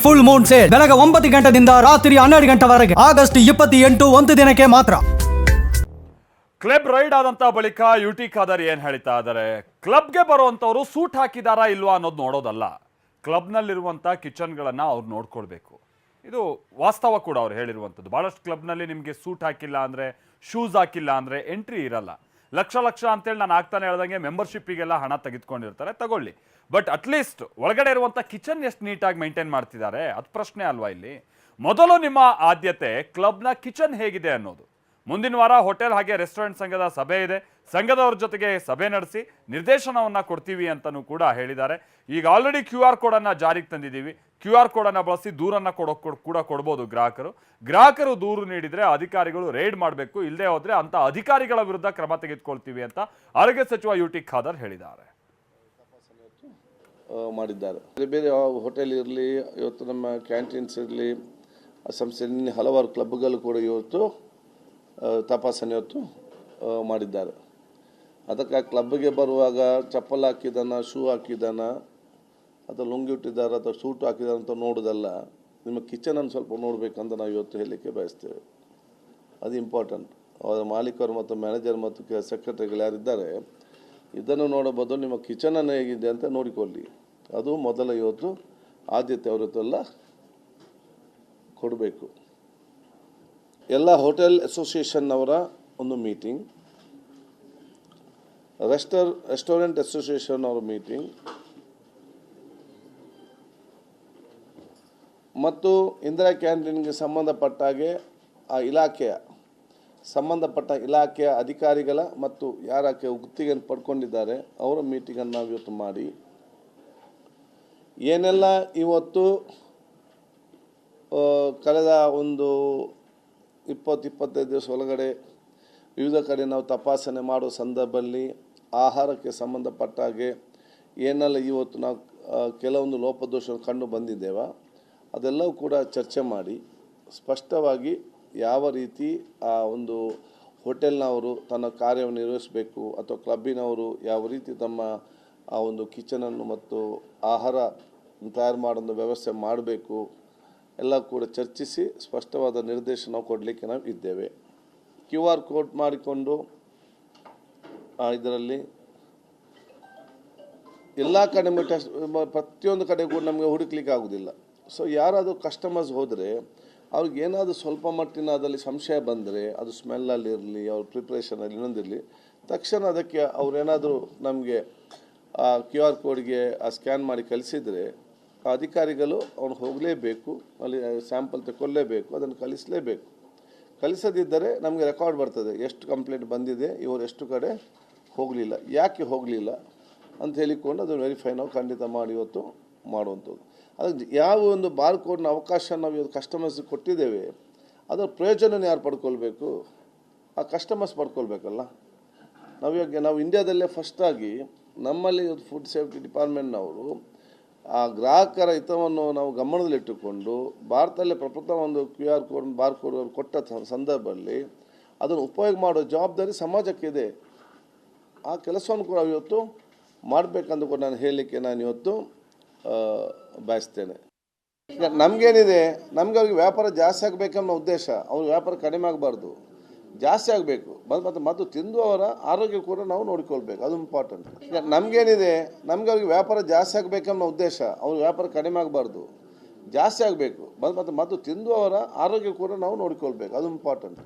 Full Moon sale ಬೆಳಗ್ಗೆ 9 ಗಂಟೆಯಿಂದ ರಾತ್ರಿ 12 ಗಂಟೆವರೆಗೆ ಆಗಸ್ಟ್ 28 ಒಂದು ದಿನಕ್ಕೆ ಮಾತ್ರ. ಕ್ಲಬ್ ರೈಡ್ ಆದಂತ ಬಳಿಕ ಯುಟಿ ಖಾದರ್ ಏನ್ ಹೇಳ್ತಾ ಇದ್ದಾರೆ, ಕ್ಲಬ್ಗೆ ಬರುವಂತವ್ರು ಸೂಟ್ ಹಾಕಿದಾರಾ ಇಲ್ವಾ ಅನ್ನೋದು ನೋಡೋದಲ್ಲ, ಕ್ಲಬ್ನಲ್ಲಿರುವಂತ ಕಿಚನ್ಗಳನ್ನ ಅವ್ರು ನೋಡ್ಕೊಳ್ಬೇಕು. ಇದು ವಾಸ್ತವ ಕೂಡ ಅವ್ರು ಹೇಳಿರುವಂಥದ್ದು. ಬಹಳಷ್ಟು ಕ್ಲಬ್ನಲ್ಲಿ ನಿಮಗೆ ಸೂಟ್ ಹಾಕಿಲ್ಲ ಅಂದ್ರೆ, ಶೂಸ್ ಹಾಕಿಲ್ಲ ಅಂದ್ರೆ ಎಂಟ್ರಿ ಇರಲ್ಲ. ಲಕ್ಷ ಅಂತೇಳಿ ನಾನು ಆಗ್ತಾನೆ ಹೇಳ್ದಂಗೆ ಮೆಂಬರ್ಶಿಪ್ಪಿಗೆಲ್ಲ ಹಣ ತೆಗೆದುಕೊಂಡಿರ್ತಾರೆ, ತಗೊಳ್ಳಿ. ಬಟ್ ಅಟ್ಲೀಸ್ಟ್ ಒಳಗಡೆ ಇರುವಂಥ ಕಿಚನ್ ಎಷ್ಟು ನೀಟಾಗಿ ಮೇಂಟೈನ್ ಮಾಡ್ತಿದ್ದಾರೆ ಅದು ಪ್ರಶ್ನೆ ಅಲ್ವಾ ಇಲ್ಲಿ. ಮೊದಲು ನಿಮ್ಮ ಆದ್ಯತೆ ಕ್ಲಬ್ನ ಕಿಚನ್ ಹೇಗಿದೆ ಅನ್ನೋದು. ಮುಂದಿನ ವಾರ ಹೋಟೆಲ್ ಹಾಗೆ ರೆಸ್ಟೋರೆಂಟ್ ಸಂಘದ ಸಭೆ ಇದೆ, ಸಂಘದವ್ರ ಜೊತೆಗೆ ಸಭೆ ನಡೆಸಿ ನಿರ್ದೇಶನವನ್ನ ಕೊಡ್ತೀವಿ ಅಂತಲೂ ಕೂಡ ಹೇಳಿದ್ದಾರೆ. ಈಗ ಆಲ್ರೆಡಿ QR ಕೋಡನ್ನು ಜಾರಿಗೆ ತಂದಿದ್ದೀವಿ. QR ಕೋಡನ್ನು ಬಳಸಿ ದೂರನ್ನು ಕೂಡ ಕೊಡ್ಬೋದು ಗ್ರಾಹಕರು ದೂರು ನೀಡಿದರೆ ಅಧಿಕಾರಿಗಳು ರೇಡ್ ಮಾಡಬೇಕು, ಇಲ್ಲದೆ ಹೋದರೆ ಅಂತ ಅಧಿಕಾರಿಗಳ ವಿರುದ್ಧ ಕ್ರಮ ತೆಗೆದುಕೊಳ್ತೀವಿ ಅಂತ ಆರೋಗ್ಯ ಸಚಿವ ಯುಟಿ ಖಾದರ್ ಹೇಳಿದ್ದಾರೆ. ಮಾಡಿದ್ದಾರೆ. ಬೇರೆ ಬೇರೆ ಹೋಟೆಲ್ ಇರಲಿ, ಇವತ್ತು ನಮ್ಮ ಕ್ಯಾಂಟೀನ್ಸ್ ಇರಲಿ, ಸಂಸ್ಥೆಯಲ್ಲಿ ಹಲವಾರು ಕ್ಲಬ್ಗಳು ಕೂಡ ಇವತ್ತು ತಪಾಸಣೆ ಇವತ್ತು ಮಾಡಿದ್ದಾರೆ. ಅದಕ್ಕೆ ಕ್ಲಬ್ಗೆ ಬರುವಾಗ ಚಪ್ಪಲ್ ಹಾಕಿದಾನ, ಶೂ ಹಾಕಿದಾನ, ಅಥವಾ ಲುಂಗಿ ಇಟ್ಟಿದ್ದಾರೆ ಅಥವಾ ಸೂಟು ಹಾಕಿದಾನ ಅಂತ ನೋಡೋದಲ್ಲ, ನಿಮ್ಮ ಕಿಚನನ್ನು ಸ್ವಲ್ಪ ನೋಡಬೇಕಂತ ನಾವು ಇವತ್ತು ಹೇಳಲಿಕ್ಕೆ ಬಯಸ್ತೇವೆ. ಅದು ಇಂಪಾರ್ಟೆಂಟ್. ಅವರ ಮಾಲೀಕರು ಮತ್ತು ಮ್ಯಾನೇಜರ್ ಮತ್ತು ಸೆಕ್ರೆಟರಿಗಳು ಯಾರಿದ್ದಾರೆ ಇದನ್ನು ನೋಡಬಹುದು, ನಿಮ್ಮ ಕಿಚನನ್ನು ಹೇಗಿದೆ ಅಂತ ನೋಡಿಕೊಳ್ಳಿ. ಅದು ಮೊದಲ ಇವತ್ತು ಆದ್ಯತೆ ಅವರತ್ತೆಲ್ಲ ಕೊಡಬೇಕು. ಎಲ್ಲ ಹೋಟೆಲ್ ಅಸೋಸಿಯೇಷನ್ನವರ ಒಂದು ಮೀಟಿಂಗ್, ರೆಸ್ಟೋರೆಂಟ್ ಅಸೋಸಿಯೇಷನ್ ಅವರ ಮೀಟಿಂಗ್ ಮತ್ತು ಇಂದಿರಾ ಕ್ಯಾಂಟೀನ್ಗೆ ಸಂಬಂಧಪಟ್ಟಾಗೆ ಸಂಬಂಧಪಟ್ಟ ಇಲಾಖೆಯ ಅಧಿಕಾರಿಗಳ ಮತ್ತು ಯಾರಕ್ಕೆ ಗುತ್ತಿಗೆಯನ್ನು ಪಡ್ಕೊಂಡಿದ್ದಾರೆ ಅವರ ಮೀಟಿಂಗನ್ನು ನಾವು ಇವತ್ತು ಮಾಡಿ ಏನೆಲ್ಲ ಇವತ್ತು ಕಳೆದ ಒಂದು 20-25 ದಿವಸ ಒಳಗಡೆ ವಿವಿಧ ಕಡೆ ನಾವು ತಪಾಸಣೆ ಮಾಡೋ ಸಂದರ್ಭದಲ್ಲಿ ಆಹಾರಕ್ಕೆ ಸಂಬಂಧಪಟ್ಟಾಗೆ ಏನೆಲ್ಲ ಇವತ್ತು ನಾವು ಕೆಲವೊಂದು ಲೋಪದೋಷ ಕಂಡು ಬಂದಿದ್ದೇವೆ ಅದೆಲ್ಲವೂ ಕೂಡ ಚರ್ಚೆ ಮಾಡಿ ಸ್ಪಷ್ಟವಾಗಿ ಯಾವ ರೀತಿ ಆ ಒಂದು ಹೋಟೆಲ್ನವರು ತನ್ನ ಕಾರ್ಯವನ್ನು ನಿರ್ವಹಿಸಬೇಕು ಅಥವಾ ಕ್ಲಬ್ಬಿನವರು ಯಾವ ರೀತಿ ತಮ್ಮ ಆ ಒಂದು ಕಿಚನನ್ನು ಮತ್ತು ಆಹಾರ ತಯಾರು ಮಾಡೋ ವ್ಯವಸ್ಥೆ ಮಾಡಬೇಕು ಎಲ್ಲ ಕೂಡ ಚರ್ಚಿಸಿ ಸ್ಪಷ್ಟವಾದ ನಿರ್ದೇಶನ ಕೊಡಲಿಕ್ಕೆ ನಾವು ಇದ್ದೇವೆ. QR ಕೋಡ್ ಮಾಡಿಕೊಂಡು ಇದರಲ್ಲಿ ಎಲ್ಲ ಕಡೆ ಪ್ರತಿಯೊಂದು ಕಡೆ ಕೂಡ ನಮಗೆ ಹುಡುಕ್ಲಿಕ್ಕೆ ಆಗೋದಿಲ್ಲ. ಸೊ ಯಾರಾದರೂ ಕಸ್ಟಮರ್ಸ್ ಹೋದರೆ ಅವ್ರಿಗೆ ಏನಾದರೂ ಸ್ವಲ್ಪ ಮಟ್ಟಿನ ಅದರಲ್ಲಿ ಸಂಶಯ ಬಂದರೆ, ಅದು ಸ್ಮೆಲ್ಲಲ್ಲಿರಲಿ, ಅವ್ರ ಪ್ರಿಪ್ರೇಷನಲ್ಲಿ ಇನ್ನೊಂದಿರಲಿ, ತಕ್ಷಣ ಅದಕ್ಕೆ ಅವ್ರೇನಾದರೂ ನಮಗೆ ಆ QR ಕೋಡ್ಗೆ ಆ ಸ್ಕ್ಯಾನ್ ಮಾಡಿ ಕಳಿಸಿದರೆ ಆ ಅಧಿಕಾರಿಗಳು ಅವ್ನು ಹೋಗಲೇಬೇಕು, ಅಲ್ಲಿ ಸ್ಯಾಂಪಲ್ ತಗೊಳ್ಳೇಬೇಕು, ಅದನ್ನು ಕಳಿಸಲೇಬೇಕು. ಕಳಿಸದಿದ್ದರೆ ನಮಗೆ ರೆಕಾರ್ಡ್ ಬರ್ತದೆ, ಎಷ್ಟು ಕಂಪ್ಲೇಂಟ್ ಬಂದಿದೆ, ಇವರು ಎಷ್ಟು ಕಡೆ ಹೋಗಲಿಲ್ಲ, ಯಾಕೆ ಹೋಗಲಿಲ್ಲ ಅಂತ ಹೇಳಿಕೊಂಡು ಅದನ್ನು ವೆರಿಫೈ ನಾವು ಖಂಡಿತ ಮಾಡಿ ಇವತ್ತು ಮಾಡುವಂಥದ್ದು. ಅದಕ್ಕೆ ಯಾವ ಒಂದು ಬಾರ್ ಕೋಡ್ನ ಅವಕಾಶ ನಾವು ಇವತ್ತು ಕಸ್ಟಮರ್ಸ್ಗೆ ಕೊಟ್ಟಿದ್ದೇವೆ ಅದರ ಪ್ರಯೋಜನ ಯಾರು ಪಡ್ಕೊಳ್ಬೇಕು? ಆ ಕಸ್ಟಮರ್ಸ್ ಪಡ್ಕೊಳ್ಬೇಕಲ್ಲ. ನಾವು ಇಂಡಿಯಾದಲ್ಲೇ ಫಸ್ಟಾಗಿ ನಮ್ಮಲ್ಲಿ ಫುಡ್ ಸೇಫ್ಟಿ ಡಿಪಾರ್ಟ್ಮೆಂಟ್ನವರು ಆ ಗ್ರಾಹಕರ ಹಿತವನ್ನು ನಾವು ಗಮನದಲ್ಲಿಟ್ಟುಕೊಂಡು ಭಾರತದಲ್ಲೇ ಪ್ರಪ್ರಥಮ ಒಂದು QR ಕೋಡ್ ಬಾರ್ ಕೋಡ್ ಕೊಟ್ಟ ಸಂದರ್ಭದಲ್ಲಿ ಅದನ್ನು ಉಪಯೋಗ ಮಾಡೋ ಜವಾಬ್ದಾರಿ ಸಮಾಜಕ್ಕಿದೆ. ಆ ಕೆಲಸವನ್ನು ಕೂಡ ಇವತ್ತು ಮಾಡಬೇಕಂತ ಕೂಡ ನಾನು ಹೇಳಲಿಕ್ಕೆ ನಾನು ಇವತ್ತು ಬಯಸ್ತೇನೆ. ಈಗ ನಮಗೇನಿದೆ, ನಮ್ಗೆ ಅವ್ರಿಗೆ ವ್ಯಾಪಾರ ಜಾಸ್ತಿ ಆಗಬೇಕನ್ನೋ ಉದ್ದೇಶ, ಅವ್ರ ವ್ಯಾಪಾರ ಕಡಿಮೆ ಆಗಬಾರ್ದು, ಜಾಸ್ತಿ ಆಗಬೇಕು. ಮತ್ತು ತಿಂದುವವರ ಆರೋಗ್ಯ ಕೂಡ ನಾವು ನೋಡಿಕೊಳ್ಬೇಕು, ಅದು ಇಂಪಾರ್ಟೆಂಟ್. ಈಗ ನಮಗೇನಿದೆ, ನಮ್ಗೆ ಅವ್ರಿಗೆ ವ್ಯಾಪಾರ ಜಾಸ್ತಿ ಆಗಬೇಕನ್ನೋ ಉದ್ದೇಶ, ಅವ್ರ ವ್ಯಾಪಾರ ಕಡಿಮೆ ಆಗಬಾರ್ದು, ಜಾಸ್ತಿ ಆಗಬೇಕು. ಮತ್ತು ತಿಂದುವವರ ಆರೋಗ್ಯ ಕೂಡ ನಾವು ನೋಡಿಕೊಳ್ಬೇಕು, ಅದು ಇಂಪಾರ್ಟೆಂಟ್.